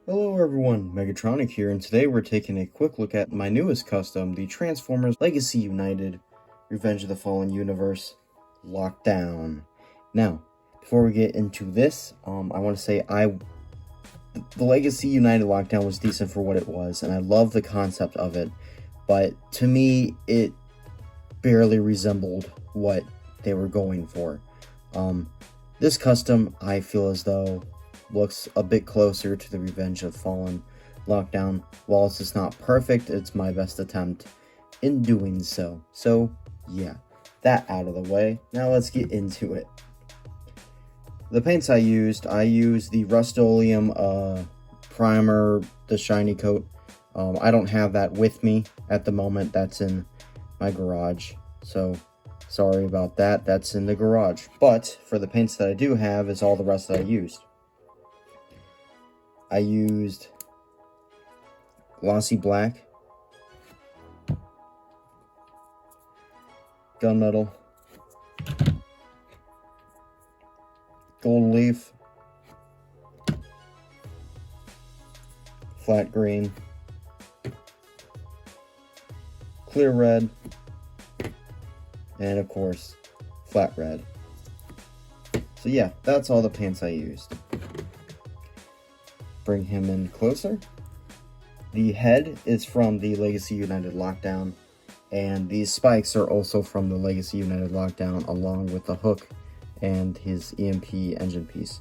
Hello everyone, Megatronic here, and today we're taking a quick look at my newest custom, the Transformers Legacy United Revenge of the Fallen Universe Lockdown. Now, before we get into this, I want to say the Legacy United Lockdown was decent for what it was, and I love the concept of it, but to me, it barely resembled what they were going for. This custom, I feel as though, looks a bit closer to the Revenge of Fallen Lockdown. While it's not perfect, it's my best attempt in doing so. So, yeah, that out of the way. Now let's get into it. The paints I used the Rust-Oleum primer, the shiny coat. I don't have that with me at the moment. That's in my garage. So, sorry about that. That's in the garage. But for the paints that I do have is all the rest that I used. I used glossy black, gunmetal, gold leaf, flat green, clear red, and of course, flat red. So yeah, that's all the paints I used. Bring him in closer. The head is from the Legacy United Lockdown, and these spikes are also from the Legacy United Lockdown, along with the hook and his EMP engine piece.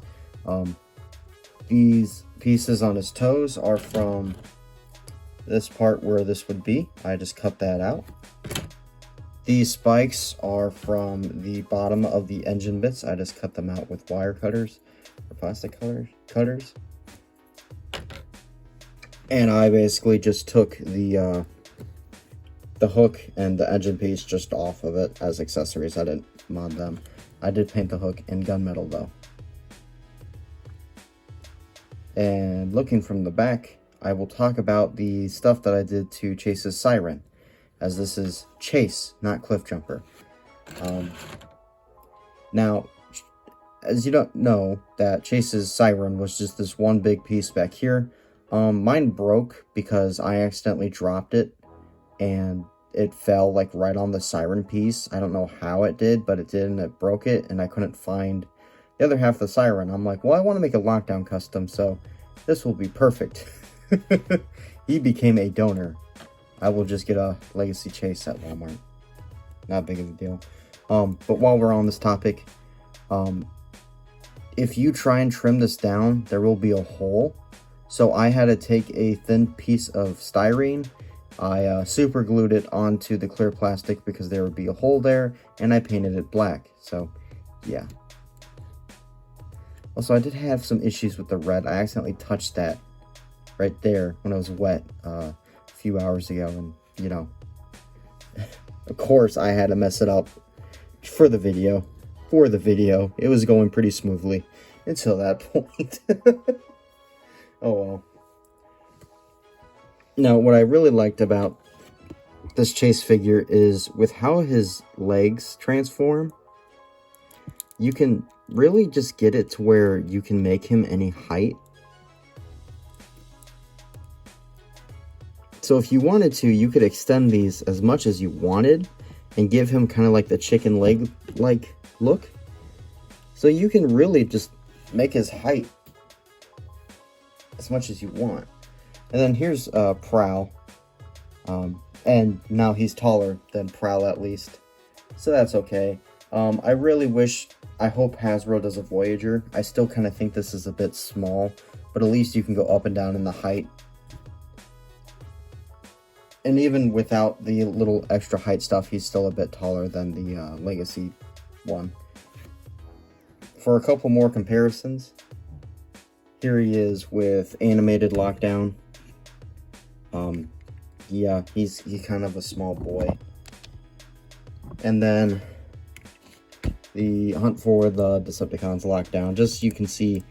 These pieces on his toes are from this part where this would be. I just cut that out. These spikes are from the bottom of the engine bits. I just cut them out with wire cutters or plastic cutters. And I basically just took the hook and the engine piece just off of it as accessories. I didn't mod them. I did paint the hook in gunmetal though. And looking from the back, I will talk about the stuff that I did to Chase's siren, as this is Chase, not Cliff Jumper. Now, as you don't know, that Chase's siren was just this one big piece back here. Mine broke because I accidentally dropped it and it fell like right on the siren piece. I don't know how it did, but it did, and it broke it, and I couldn't find the other half of the siren. I'm like, well, I want to make a lockdown custom, so this will be perfect. He became a donor. I will just get a Legacy Chase at Walmart. Not big of a deal. But while we're on this topic, if you try and trim this down, there will be a hole. So I had to take a thin piece of styrene, I super glued it onto the clear plastic because there would be a hole there, and I painted it black. So, yeah. Also, I did have some issues with the red. I accidentally touched that right there when it was wet a few hours ago, and, you know, of course I had to mess it up for the video. It was going pretty smoothly until that point. Oh well. Now, what I really liked about this Chase figure is with how his legs transform, you can really just get it to where you can make him any height. So if you wanted to, you could extend these as much as you wanted and give him kind of like the chicken leg-like look. So you can really just make his height as much as you want. And then here's Prowl, and now he's taller than Prowl at least, so that's okay. I really hope Hasbro does a Voyager. I still kind of think this is a bit small, but at least you can go up and down in the height. And even without the little extra height stuff, he's still a bit taller than the Legacy one. For a couple more comparisons, here he is with animated Lockdown. Yeah, he's kind of a small boy. And then the Hunt for the Decepticons Lockdown. Just so you can see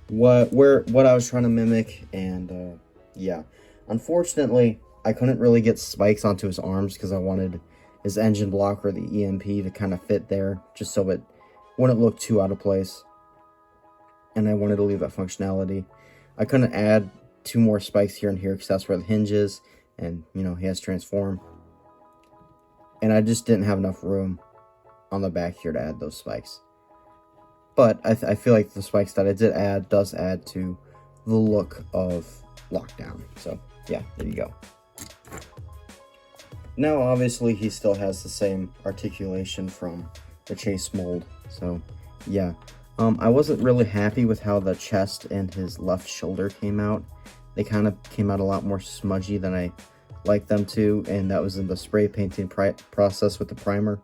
what I was trying to mimic. And yeah, unfortunately, I couldn't really get spikes onto his arms because I wanted his engine block or the EMP to kind of fit there, just so it wouldn't look too out of place. And I wanted to leave that functionality. I couldn't add 2 more spikes here and here because that's where the hinge is, and you know, he has transform. And I just didn't have enough room on the back here to add those spikes. But I feel like the spikes that I did add does add to the look of Lockdown. So yeah, there you go. Now obviously he still has the same articulation from the Chase mold. So yeah, I wasn't really happy with how the chest and his left shoulder came out. They kind of came out a lot more smudgy than I like them to, and that was in the spray painting process with the primer.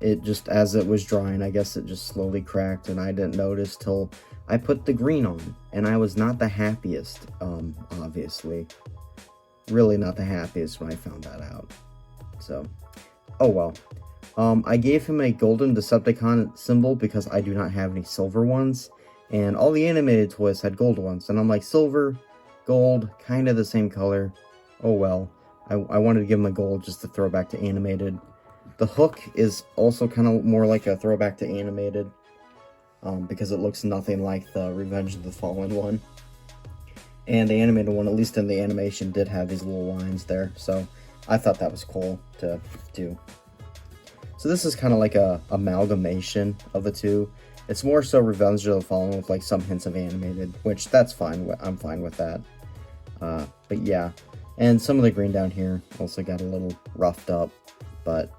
It just, as it was drying, I guess it just slowly cracked, and I didn't notice till I put the green on, and I was not the happiest, obviously. Really not the happiest when I found that out. So, oh well. I gave him a golden Decepticon symbol because I do not have any silver ones, and all the animated toys had gold ones, and I'm like, silver, gold, kind of the same color. Oh well. I wanted to give him a gold just to throw back to animated. The hook is also kind of more like a throwback to animated, because it looks nothing like the Revenge of the Fallen one. And the animated one, at least in the animation, did have these little lines there, so I thought that was cool to do. So this is kind of like a amalgamation of the two. It's more so Revenge of the Fallen with like some hints of animated, which that's fine. I'm fine with that. But yeah, and some of the green down here also got a little roughed up, but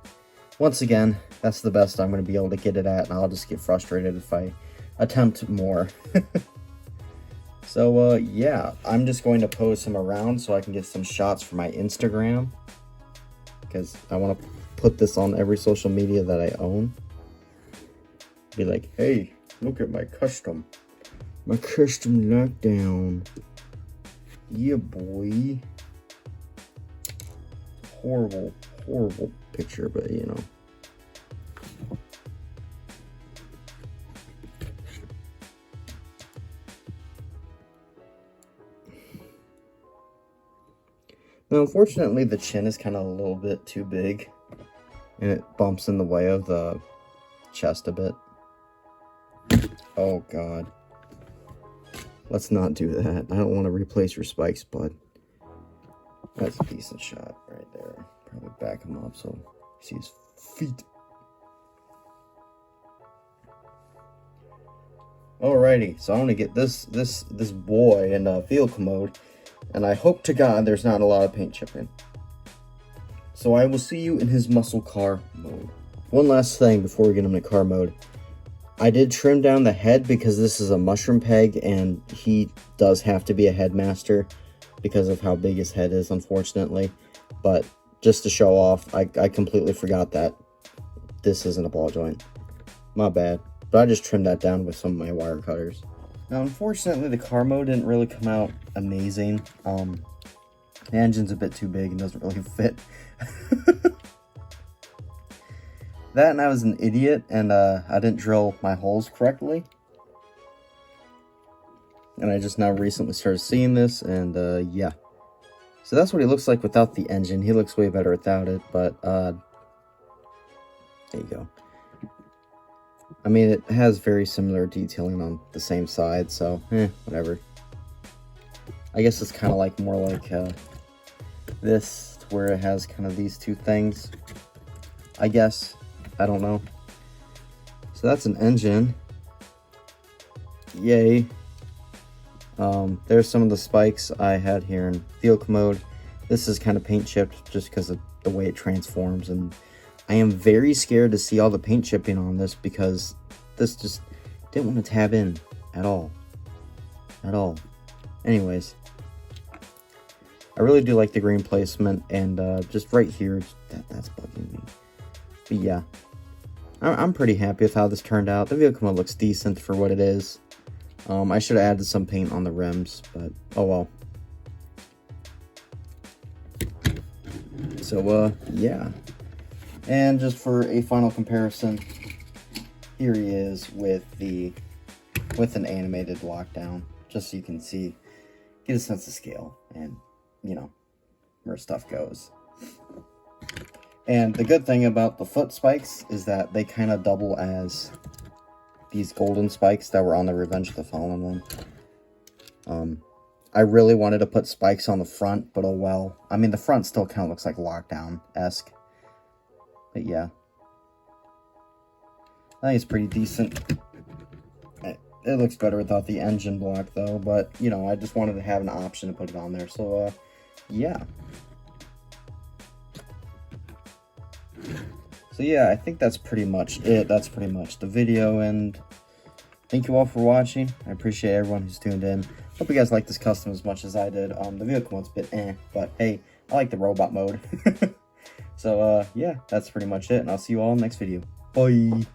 once again, that's the best I'm going to be able to get it at, and I'll just get frustrated if I attempt more. So, yeah, I'm just going to pose him around so I can get some shots for my Instagram, because I want to put this on every social media that I own. Be like, hey, look at my custom Lockdown. Yeah, boy. Horrible picture, but you know. Now, unfortunately, the chin is kind of a little bit too big, and it bumps in the way of the chest a bit. Oh, God. Let's not do that. I don't want to replace your spikes, bud. That's a decent shot right there. Probably back him up so you see his feet. Alrighty, so I'm gonna get this boy in vehicle mode, and I hope to God there's not a lot of paint chipping. So I will see you in his muscle car mode. One last thing before we get him in car mode. I did trim down the head because this is a mushroom peg, and he does have to be a headmaster because of how big his head is, unfortunately. But just to show off, I completely forgot that this isn't a ball joint. My bad. But I just trimmed that down with some of my wire cutters. Now, unfortunately, the car mode didn't really come out amazing. The engine's a bit too big and doesn't really fit. That, and I was an idiot, and I didn't drill my holes correctly. And I just now recently started seeing this, and yeah. So that's what he looks like without the engine. He looks way better without it, but there you go. I mean, it has very similar detailing on the same side, so whatever. I guess it's kind of like more like this, where it has kind of these two things, I guess. I don't know. So that's an engine. Yay. There's some of the spikes I had here in vehicle mode. This is kind of paint chipped just because of the way it transforms, and I am very scared to see all the paint chipping on this because this just didn't want to tab in at all. Anyways, I really do like the green placement, and just right here, that's bugging me. But yeah, I'm pretty happy with how this turned out. The vehicle mode looks decent for what it is. I should have added some paint on the rims, but oh well. So, yeah. And just for a final comparison, here he is with an animated Lockdown, just so you can see, get a sense of scale, and, you know, where stuff goes. And the good thing about the foot spikes is that they kind of double as these golden spikes that were on the Revenge of the Fallen one. I really wanted to put spikes on the front, but oh well. I mean, the front still kind of looks like Lockdown-esque. But yeah. I think it's pretty decent. It looks better without the engine block, though. But, you know, I just wanted to have an option to put it on there. So, yeah. So, yeah, I think that's pretty much it. That's pretty much the video. And thank you all for watching. I appreciate everyone who's tuned in. Hope you guys like this custom as much as I did. The vehicle one's a bit but hey, I like the robot mode. So, yeah, that's pretty much it. And I'll see you all in the next video. Bye!